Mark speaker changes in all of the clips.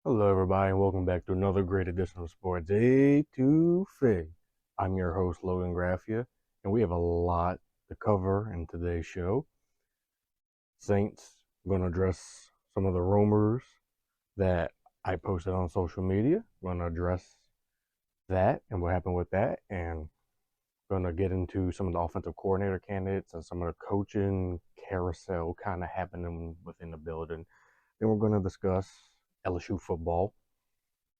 Speaker 1: Hello, everybody, and welcome back to another great edition of Sports Étouffée. I'm your host, Logan Graffia, and we have a lot to cover in today's show. Saints, I'm going to address some of the rumors that I posted on social media. I'm going to address that and what happened with that, and going to get into some of the offensive coordinator candidates and some of the coaching carousel kind of happening within the building. Then we're going to discuss LSU football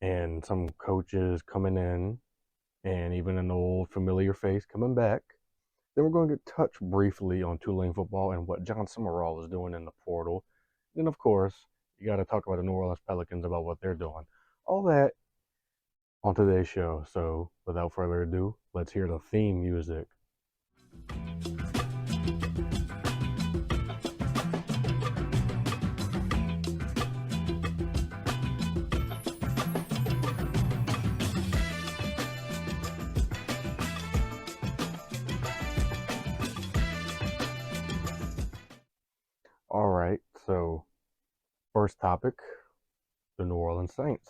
Speaker 1: and some coaches coming in and even an old familiar face coming back. Then we're going to touch briefly on Tulane football and what John Sumrall is doing in the portal. Then, of course, you got to talk about the New Orleans Pelicans about what they're doing. All that on today's show. So, without further ado, let's hear the theme music. All right, so first topic, the New Orleans Saints.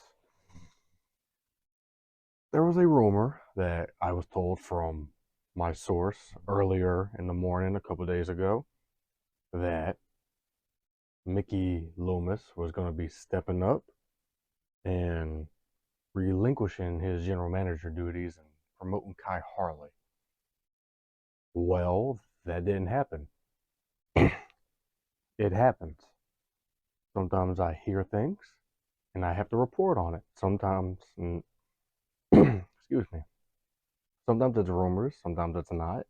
Speaker 1: There was a rumor that I was told from my source earlier in the morning a couple days ago that Mickey Loomis was going to be stepping up and relinquishing his general manager duties and promoting Kai Harley. Well, that didn't happen. It happens. Sometimes I hear things and I have to report on it. Sometimes, excuse me, sometimes it's rumors, sometimes it's not.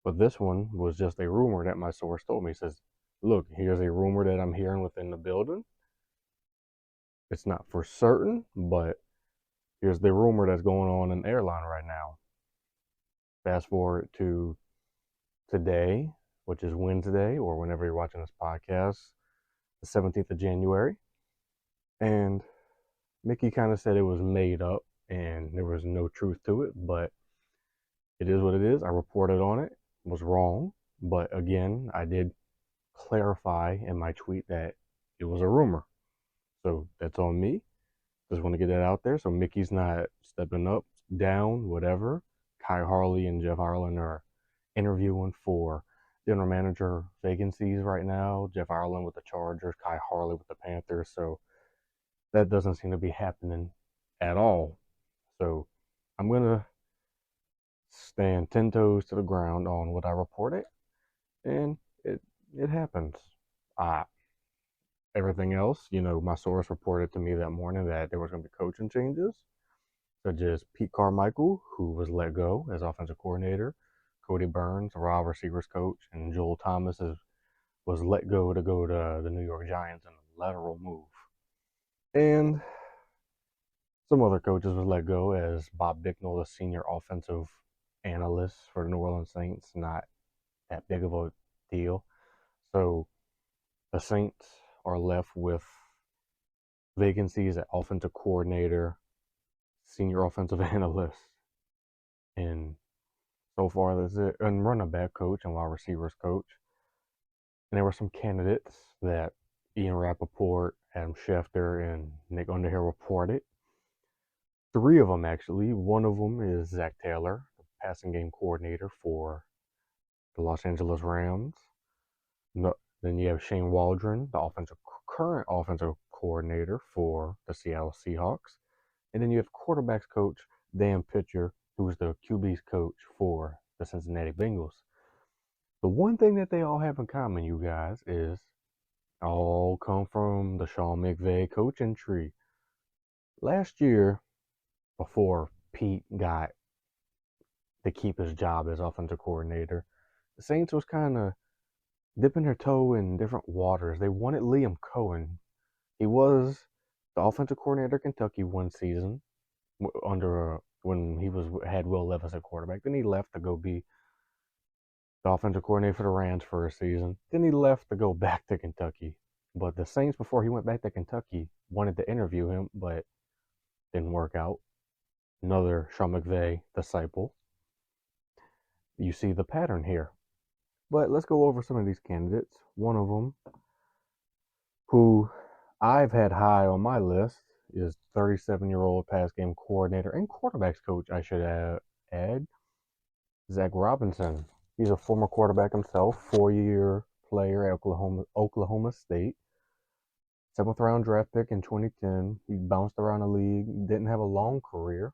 Speaker 1: But this one was just a rumor that my source told me. He says, look, here's a rumor that I'm hearing within the building. It's not for certain, but here's the rumor that's going on in the airline right now. Fast forward to today, which is Wednesday, or whenever you're watching this podcast, the 17th of January. And Mickey kind of said it was made up and there was no truth to it, but it is what it is. I reported on it, was wrong. But again, I did clarify in my tweet that it was a rumor. So that's on me. Just want to get that out there. So Mickey's not stepping up, down, whatever. Kai Harley and Jeff Ireland are interviewing for general manager vacancies right now. Jeff Ireland with the Chargers, Kai Harley with the Panthers. So that doesn't seem to be happening at all. So I'm going to stand 10 toes to the ground on what I reported. And it happens. Everything else, my source reported to me that morning that there was going to be coaching changes, such as Pete Carmichael, who was let go as offensive coordinator, Cody Burns, a wide receivers coach, and Joel Thomas was let go to the New York Giants in a lateral move. And some other coaches was let go, as Bob Bicknell, the senior offensive analyst for the New Orleans Saints, not that big of a deal. So the Saints are left with vacancies at offensive coordinator, senior offensive analyst, and so far that's it. And running back coach and wide receivers coach. And there were some candidates that Ian Rappaport, Adam Schefter, and Nick Underhill reported. Three of them, actually. One of them is Zach Taylor, the passing game coordinator for the Los Angeles Rams. No, then you have Shane Waldron, the current offensive coordinator for the Seattle Seahawks. And then you have quarterbacks coach Dan Pitcher, who's the QB's coach for the Cincinnati Bengals. The one thing that they all have in common, you guys, is all come from the Sean McVay coaching tree. Last year, before Pete got to keep his job as offensive coordinator, the Saints was kind of dipping their toe in different waters. They wanted Liam Cohen. He was the offensive coordinator of Kentucky one season when he had Will Levis at quarterback. Then he left to go be the offensive coordinator for the Rams for a season. Then he left to go back to Kentucky. But the Saints, before he went back to Kentucky, wanted to interview him, but didn't work out. Another Sean McVay disciple. You see the pattern here. But let's go over some of these candidates. One of them, who I've had high on my list is 37-year-old pass game coordinator and quarterbacks coach, I should add, Zach Robinson. He's a former quarterback himself, 4-year player at Oklahoma State. 7th-round draft pick in 2010. He bounced around the league, didn't have a long career.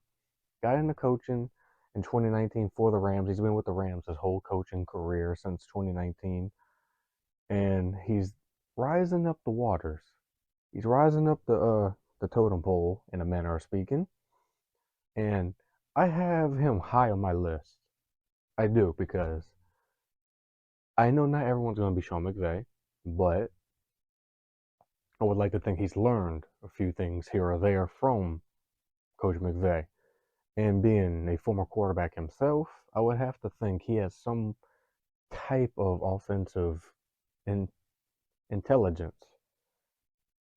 Speaker 1: Got into coaching in 2019 for the Rams. He's been with the Rams his whole coaching career since 2019. And he's rising up the waters. He's rising up the totem pole, in a manner of speaking. And I have him high on my list. I do, because I know not everyone's going to be Sean McVay, but I would like to think he's learned a few things here or there from Coach McVay. And being a former quarterback himself, I would have to think he has some type of offensive intelligence.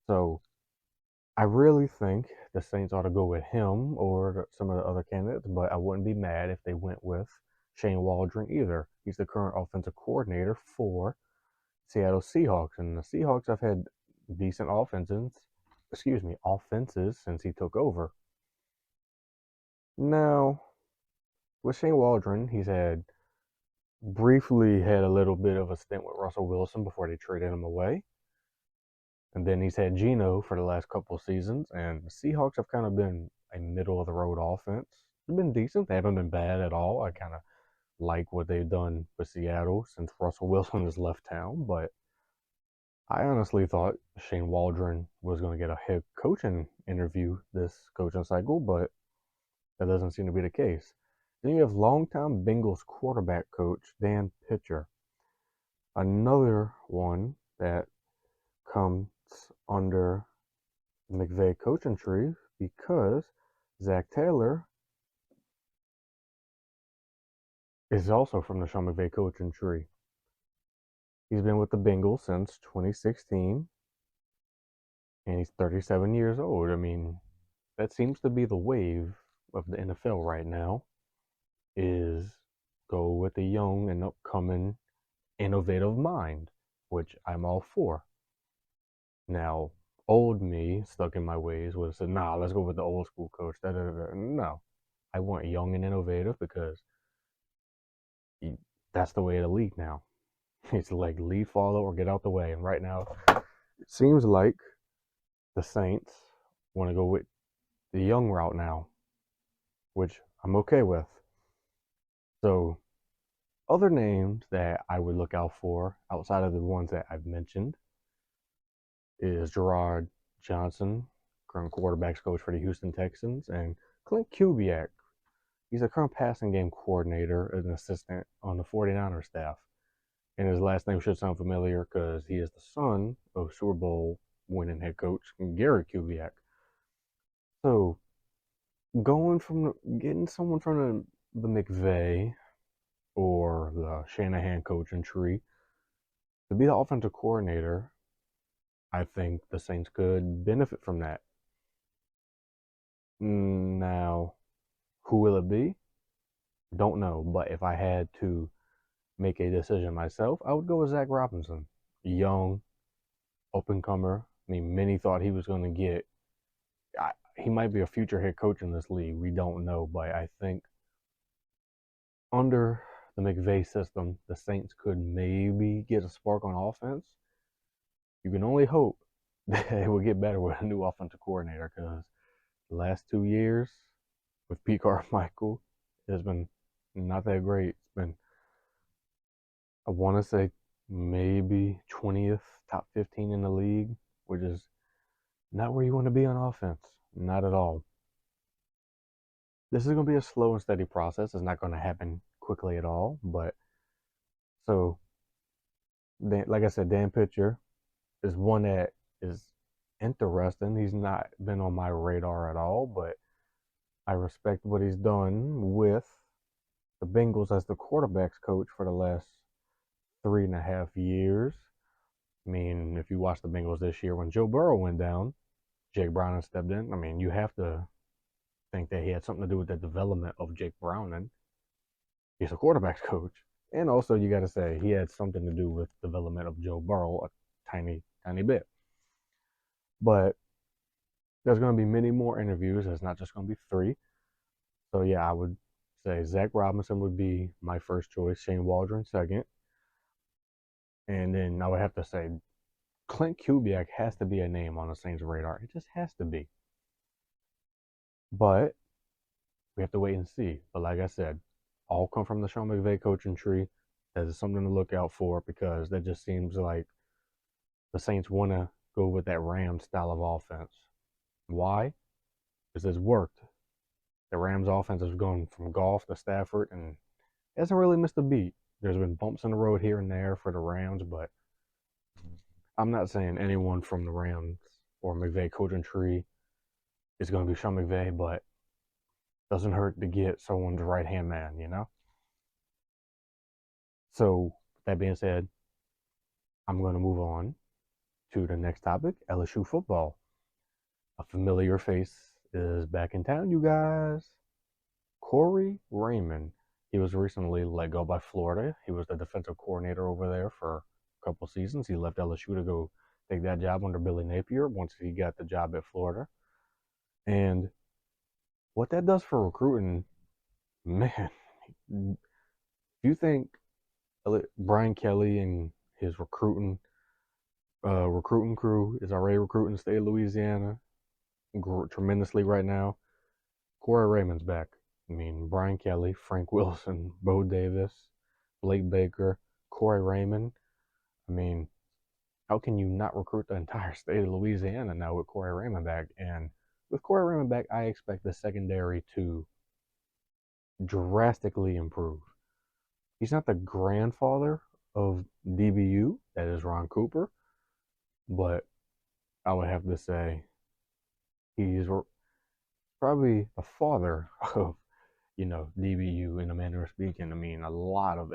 Speaker 1: So I really think the Saints ought to go with him or some of the other candidates, but I wouldn't be mad if they went with Shane Waldron either. He's the current offensive coordinator for Seattle Seahawks, and the Seahawks have had decent offenses since he took over. Now, with Shane Waldron, he's briefly had a little bit of a stint with Russell Wilson before they traded him away. And then he's had Geno for the last couple of seasons, and the Seahawks have kind of been a middle-of-the-road offense. They've been decent. They haven't been bad at all. I kind of like what they've done with Seattle since Russell Wilson has left town, but I honestly thought Shane Waldron was going to get a head coaching interview this coaching cycle, but that doesn't seem to be the case. Then you have longtime Bengals quarterback coach Dan Pitcher, another one that comes under the McVay coaching tree because Zach Taylor is also from the Sean McVay coaching tree. He's been with the Bengals since 2016, and he's 37 years old. I mean, that seems to be the wave of the NFL right now, is go with the young and upcoming innovative mind, which I'm all for. Now, old me, stuck in my ways, would have said, nah, let's go with the old school coach. No, I want young and innovative because that's the way of the league now. It's like lead, follow, or get out the way. And right now, it seems like the Saints want to go with the young route now, which I'm okay with. So, other names that I would look out for outside of the ones that I've mentioned is Gerard Johnson, current quarterbacks coach for the Houston Texans, and Clint Kubiak. He's a current passing game coordinator and an assistant on the 49ers staff. And his last name should sound familiar because he is the son of Super Bowl winning head coach Gary Kubiak. So, getting someone from the McVay or the Shanahan coaching tree to be the offensive coordinator, I think the Saints could benefit from that. Now, who will it be? Don't know. But if I had to make a decision myself, I would go with Zach Robinson. Young, up-and-comer. I mean, many thought he was going to get... he might be a future head coach in this league. We don't know. But I think under the McVay system, the Saints could maybe get a spark on offense. You can only hope that it will get better with a new offensive coordinator, because the last 2 years with Pete Carmichael has been not that great. It's been, I want to say, maybe 20th, top 15 in the league, which is not where you want to be on offense. Not at all. This is going to be a slow and steady process. It's not going to happen quickly at all. But so, like I said, Dan Pitcher is one that is interesting. He's not been on my radar at all, but I respect what he's done with the Bengals as the quarterbacks coach for the last 3.5 years. I mean, if you watch the Bengals this year, when Joe Burrow went down, Jake Browning stepped in. I mean, you have to think that he had something to do with the development of Jake Browning. He's a quarterbacks coach. And also, you got to say, he had something to do with the development of Joe Burrow a tiny bit. But there's going to be many more interviews. It's not just going to be 3. So, yeah, I would say Zach Robinson would be my first choice, Shane Waldron second. And then I would have to say Clint Kubiak has to be a name on the Saints' radar. It just has to be. But we have to wait and see. But like I said, all come from the Sean McVay coaching tree. That is something to look out for because that just seems like the Saints want to go with that Rams style of offense. Why? Because it's worked. The Rams offense has gone from Goff to Stafford and hasn't really missed a beat. There's been bumps in the road here and there for the Rams, but I'm not saying anyone from the Rams or McVay coaching tree is going to be Sean McVay, but doesn't hurt to get someone's right-hand man, you know? So, that being said, I'm going to move on to the next topic, LSU football. A familiar face is back in town, you guys. Corey Raymond. He was recently let go by Florida. He was the defensive coordinator over there for a couple seasons. He left LSU to go take that job under Billy Napier once he got the job at Florida. And what that does for recruiting, man, do you think Brian Kelly and his recruiting crew is already recruiting the state of Louisiana tremendously right now? Corey Raymond's back. I mean, Brian Kelly, Frank Wilson, Bo Davis, Blake Baker, Corey Raymond. I mean, how can you not recruit the entire state of Louisiana now with Corey Raymond back? And with Corey Raymond back, I expect the secondary to drastically improve. He's not the grandfather of DBU, that is Ron Cooper, but I would have to say he's probably the father of, DBU in a manner of speaking. I mean, a lot of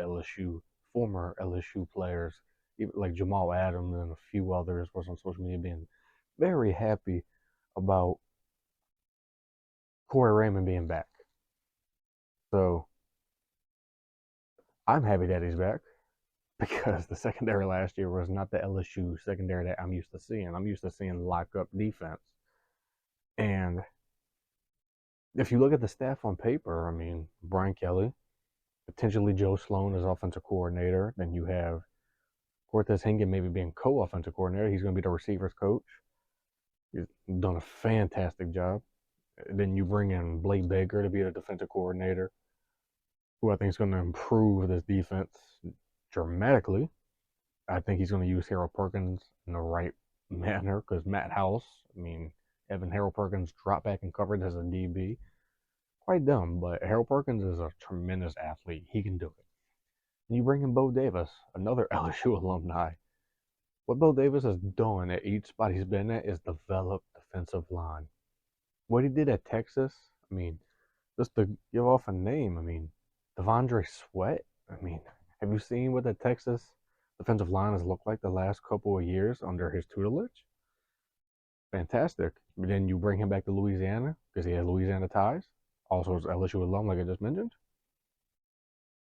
Speaker 1: former LSU players, even like Jamal Adams and a few others, was on social media being very happy about Corey Raymond being back. So I'm happy that he's back because the secondary last year was not the LSU secondary that I'm used to seeing. I'm used to seeing lock-up defense. And if you look at the staff on paper, I mean, Brian Kelly, potentially Joe Sloan as offensive coordinator. Then you have Cortez Hingan maybe being co-offensive coordinator. He's going to be the receivers coach. He's done a fantastic job. Then you bring in Blake Baker to be the defensive coordinator, who I think is going to improve this defense dramatically. I think he's going to use Harold Perkins in the right manner because Matt House, having Harold Perkins drop back in coverage as a DB, quite dumb, but Harold Perkins is a tremendous athlete. He can do it. And you bring in Bo Davis, another LSU alumni. What Bo Davis has done at each spot he's been at is develop defensive line. What he did at Texas, just to give off a name, Devondre Sweat. Have you seen what the Texas defensive line has looked like the last couple of years under his tutelage? Fantastic. But then you bring him back to Louisiana because he has Louisiana ties. Also, is LSU alum, like I just mentioned.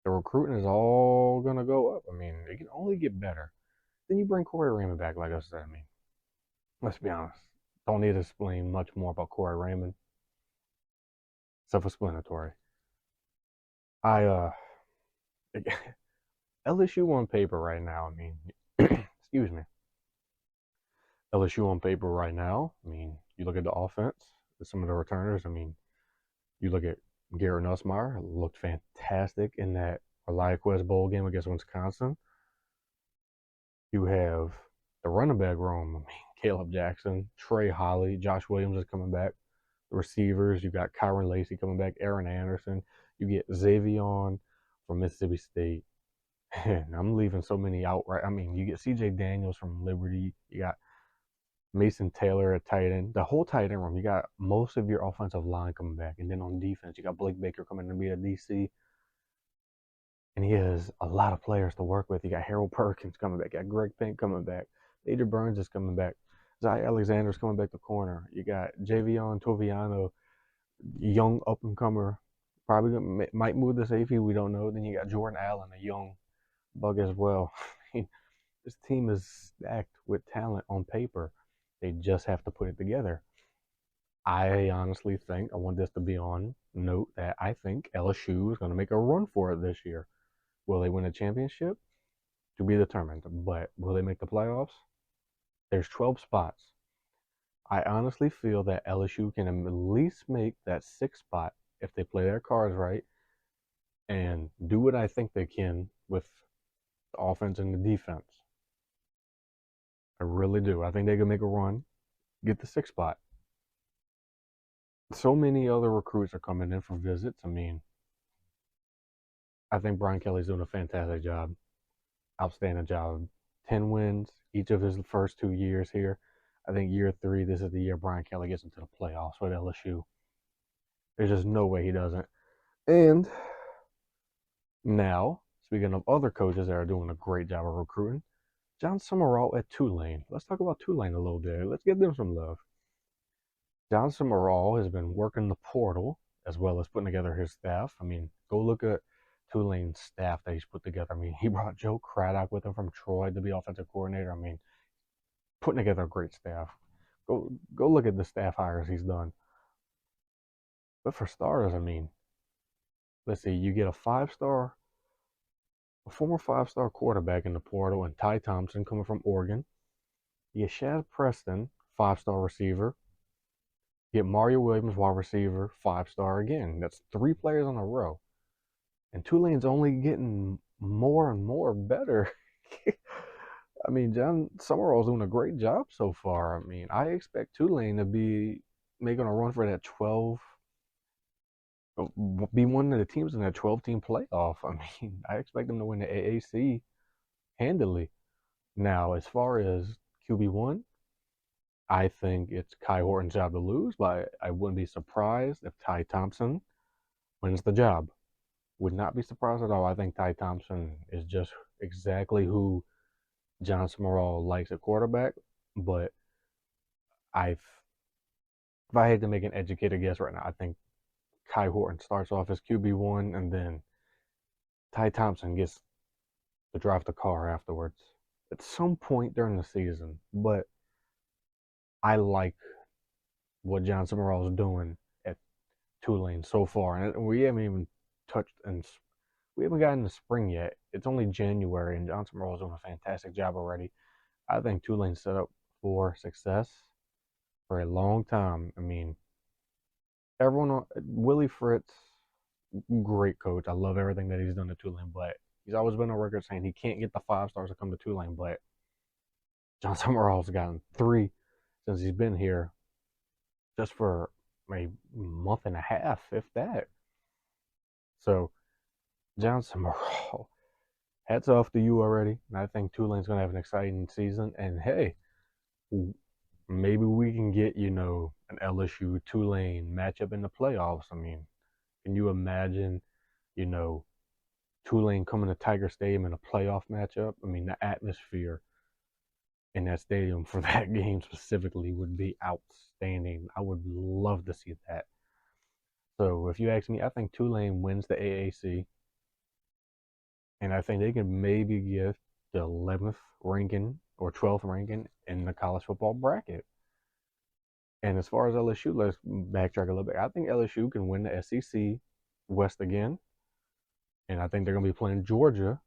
Speaker 1: The recruiting is all going to go up. It can only get better. Then you bring Corey Raymond back, like I said. Let's be honest. Don't need to explain much more about Corey Raymond. Self-explanatory. LSU on paper right now, excuse me. LSU on paper right now, you look at the offense, some of the returners, you look at Garrett Nussmeier, looked fantastic in that Eliaquez Bowl game against Wisconsin. You have the running back room, Caleb Jackson, Trey Holly, Josh Williams is coming back. The receivers, you got Kyron Lacey coming back, Aaron Anderson. You get Xavion from Mississippi State. And I'm leaving so many out, right? You get CJ Daniels from Liberty. You got Mason Taylor at tight end. The whole tight end room, you got most of your offensive line coming back. And then on defense, you got Blake Baker coming to be a DC. And he has a lot of players to work with. You got Harold Perkins coming back. You got Greg Pink coming back. Adrian Burns is coming back. Zay Alexander's coming back to corner. You got Javion Toviano, young up-and-comer. Probably might move to safety. We don't know. Then you got Jordan Allen, a young bug as well. This team is stacked with talent on paper. They just have to put it together. I honestly think, I want this to be on note, that I think LSU is going to make a run for it this year. Will they win a championship? To be determined. But will they make the playoffs? There's 12 spots. I honestly feel that LSU can at least make that sixth spot if they play their cards right and do what I think they can with the offense and the defense. I really do. I think they can make a run, get the sixth spot. So many other recruits are coming in for visits. I mean, I think Brian Kelly's doing a fantastic job, outstanding job. 10 wins each of his first 2 years here. I think year 3, this is the year Brian Kelly gets into the playoffs with LSU. There's just no way he doesn't. And now, speaking of other coaches that are doing a great job of recruiting, John Sumrall at Tulane. Let's talk about Tulane a little bit. Let's give them some love. John Sumrall has been working the portal as well as putting together his staff. I mean, go look at Tulane's staff that he's put together. I mean, he brought Joe Craddock with him from Troy to be offensive coordinator. I mean, putting together a great staff. Go look at the staff hires he's done. But for starters, I mean, let's see, you get a former 5-star quarterback in the portal, and Ty Thompson coming from Oregon. You get Shad Preston, 5-star receiver. You get Mario Williams, wide receiver, 5-star again. That's 3 players in a row. And Tulane's only getting more and more better. I mean, John Sumrall's doing a great job so far. I mean, I expect Tulane to be making a run for that 12, be one of the teams in that 12-team playoff. I mean, I expect them to win the AAC handily. Now, as far as QB1, I think it's Kai Horton's job to lose, but I wouldn't be surprised if Ty Thompson wins the job. Would not be surprised at all. I think Ty Thompson is just exactly who John Sumrall likes at quarterback, but if I had to make an educated guess right now, I think Kai Horton starts off as QB1, and then Ty Thompson gets to drive the car afterwards at some point during the season. But I like what John Sumrall is doing at Tulane so far, and we haven't even we haven't gotten to spring yet. It's only January, and John Sumrall is doing a fantastic job already. I think Tulane's set up for success for a long time. I mean, Willie Fritz, great coach. I love everything that he's done at Tulane, but he's always been on record saying he can't get the 5-stars to come to Tulane. But John Sumrall's gotten 3 since he's been here, just for a month and a half, if that. So, John Sumrall, hats off to you already. And I think Tulane's going to have an exciting season. And hey, maybe we can get, an LSU Tulane matchup in the playoffs. I mean, can you imagine, Tulane coming to Tiger Stadium in a playoff matchup? I mean, the atmosphere in that stadium for that game specifically would be outstanding. I would love to see that. So if you ask me, I think Tulane wins the AAC, and I think they can maybe get the 11th ranking or 12th ranking in the college football bracket. And as far as LSU, let's backtrack a little bit. I think LSU can win the SEC West again, and I think they're going to be playing Georgia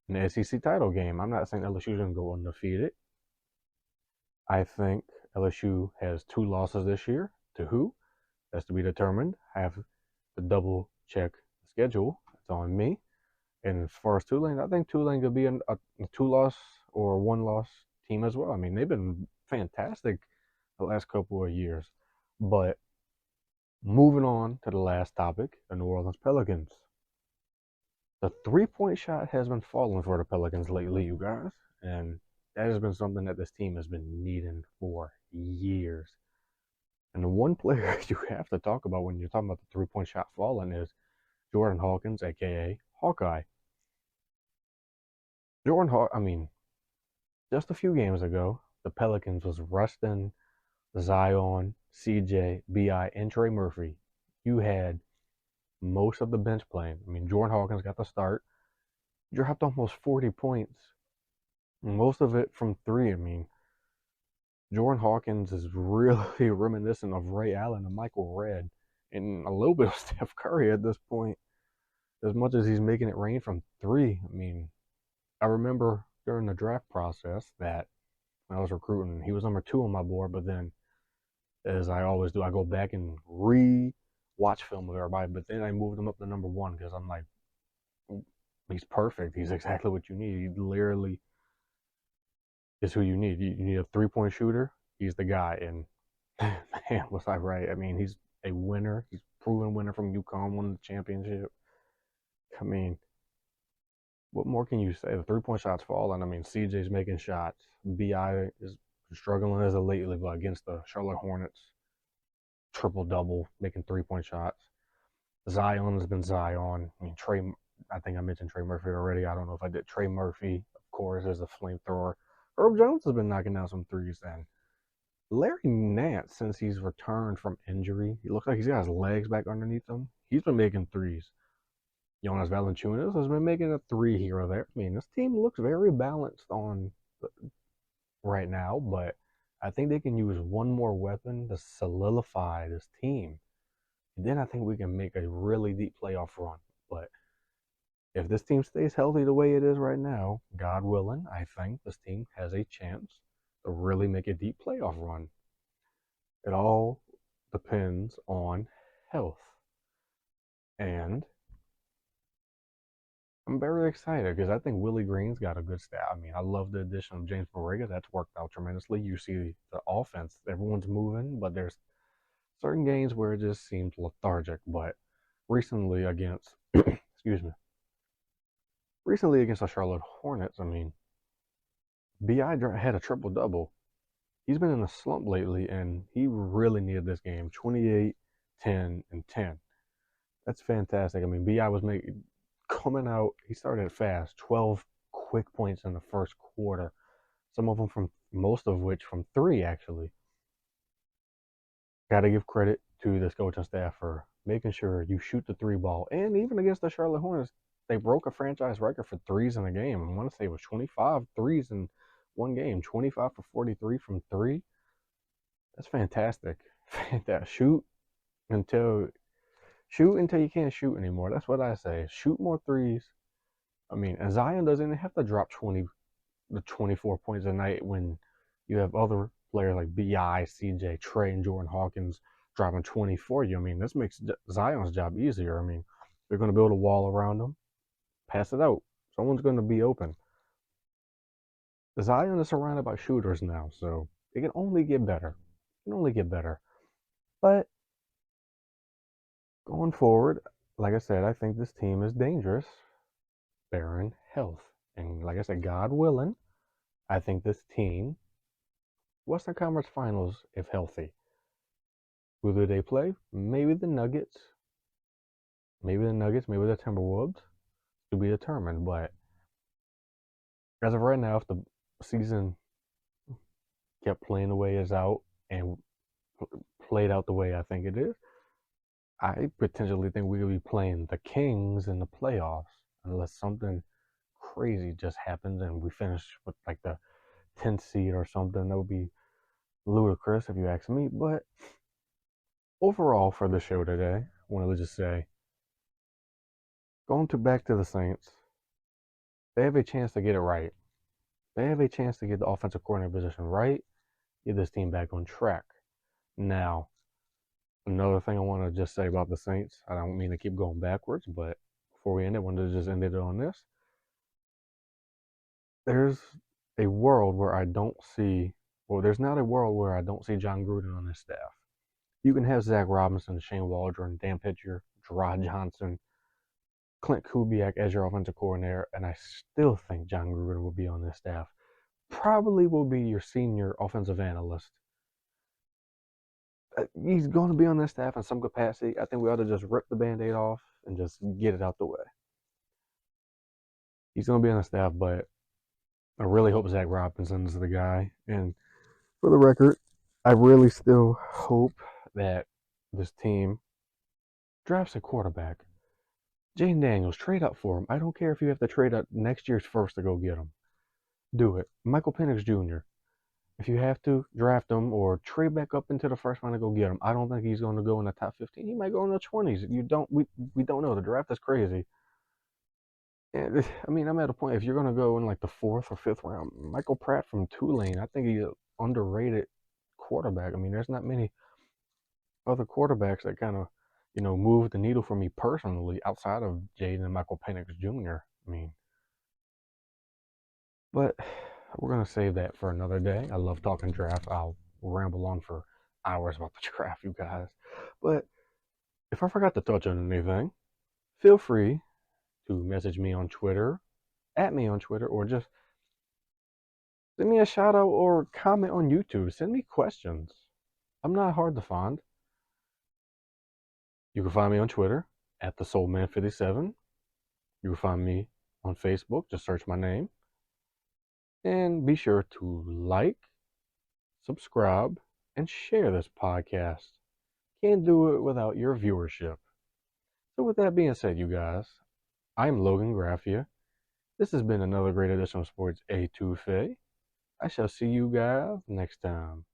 Speaker 1: in the SEC title game. I'm not saying LSU is going to go undefeated. I think LSU has 2 losses this year. To who? That's to be determined. I have to double check the schedule. It's on me. And as far as Tulane, I think Tulane could be a 2-loss or 1-loss team as well. I mean, they've been fantastic the last couple of years. But moving on to the last topic, the New Orleans Pelicans. The 3-point shot has been falling for the Pelicans lately, you guys. And that has been something that this team has been needing for years. And the one player you have to talk about when you're talking about the 3-point shot falling is Jordan Hawkins, a.k.a. Hawkeye. Just a few games ago, the Pelicans was resting Zion, CJ, B.I., and Trey Murphy. You had most of the bench playing. I mean, Jordan Hawkins got the start. Dropped almost 40 points. Most of it from 3. I mean, Jordan Hawkins is really reminiscent of Ray Allen and Michael Redd, and a little bit of Steph Curry at this point. As much as he's making it rain from three, I mean, I remember during the draft process that when I was recruiting, he was number 2 on my board. But then, as I always do, I go back and re-watch film with everybody. But then I moved him up to number 1 because I'm like, he's perfect. He's exactly what you need. He literally is who you need. You need a 3-point shooter. He's the guy. And man, was I right? I mean, he's a winner. He's a proven winner from UConn, won the championship. I mean, what more can you say? The 3-point shots falling. I mean, CJ's making shots. BI is struggling as of lately, but against the Charlotte Hornets, triple double, making 3-point shots. Zion has been Zion. I mean, I think I mentioned Trey Murphy already. I don't know if I did. Trey Murphy, of course, is a flamethrower. Herb Jones has been knocking down some threes. And Larry Nance, since he's returned from injury, he looks like he's got his legs back underneath him. He's been making threes. Jonas Valanciunas has been making a 3 here or there. I mean, this team looks very balanced on right now, but I think they can use one more weapon to solidify this team. And then I think we can make a really deep playoff run. But if this team stays healthy the way it is right now, God willing, I think this team has a chance to really make a deep playoff run. It all depends on health. And I'm very excited because I think Willie Green's got a good staff. I mean, I love the addition of James Borrega. That's worked out tremendously. You see the offense, everyone's moving, but there's certain games where it just seems lethargic. But recently against, excuse me, recently against the Charlotte Hornets, I mean, BI had a triple-double. He's been in a slump lately, and he really needed this game. 28, 10, and 10. That's fantastic. I mean, BI was coming out, he started fast. 12 quick points in the first quarter. Most of which from 3, actually. Got to give credit to this coaching staff for making sure you shoot the 3 ball. And even against the Charlotte Hornets, they broke a franchise record for threes in a game. I want to say it was 25 threes in one game. 25 for 43 from 3. That's fantastic. Shoot until you can't shoot anymore. That's what I say. Shoot more threes. I mean, and Zion doesn't have to drop 24 points a night when you have other players like BI, CJ, Trey, and Jordan Hawkins dropping 20 for you. I mean, this makes Zion's job easier. I mean, they're going to build a wall around him. Pass it out. Someone's going to be open. Zion is surrounded by shooters now, so it can only get better. It can only get better. But going forward, like I said, I think this team is dangerous, barring health. And like I said, God willing, I think this team, Western Conference Finals, if healthy. Who do they play? Maybe the Nuggets. Maybe the Timberwolves. To be determined. But as of right now, if the season kept playing the way it's out and played out the way I think it is, I potentially think we could be playing the Kings in the playoffs unless something crazy just happens and we finish with like the 10th seed or something. That would be ludicrous if you ask me. But overall for the show today, I wanted to just say, back to the Saints, they have a chance to get it right. They have a chance to get the offensive coordinator position right, get this team back on track. Now, another thing I want to just say about the Saints, I don't mean to keep going backwards, but before we end it, I wanted to just end it on this. There's a world where I don't see, there's not a world where I don't see John Gruden on this staff. You can have Zach Robinson, Shane Waldron, Dan Pitcher, Gerard Johnson, Clint Kubiak as your offensive coordinator, and I still think John Gruden will be on this staff. Probably will be your senior offensive analyst. He's going to be on this staff in some capacity. I think we ought to just rip the Band-Aid off and just get it out the way. He's going to be on the staff, but I really hope Zach Robinson is the guy. And for the record, I really still hope that this team drafts a quarterback. Jaden Daniels, trade up for him. I don't care if you have to trade up next year's first to go get him. Do it. Michael Penix Jr. if you have to, draft him or trade back up into the first round to go get him. I don't think he's going to go in the top 15. He might go in the 20s. We don't know. The draft is crazy. And I mean, I'm at a point. If you're going to go in like the fourth or fifth round, Michael Pratt from Tulane, I think he's an underrated quarterback. I mean, there's not many other quarterbacks that kind of, move the needle for me personally outside of Jaden and Michael Penix Jr. I mean, but we're going to save that for another day. I love talking draft. I'll ramble on for hours about the draft, you guys. But if I forgot to touch on anything, feel free to message me on Twitter, at me on Twitter, or just send me a shout out or comment on YouTube. Send me questions. I'm not hard to find. You can find me on Twitter at thesoulman57. You can find me on Facebook. Just search my name. And be sure to like, subscribe, and share this podcast. Can't do it without your viewership. So with that being said, you guys, I'm Logan Graffia. This has been another great edition of Sports Étouffée. I shall see you guys next time.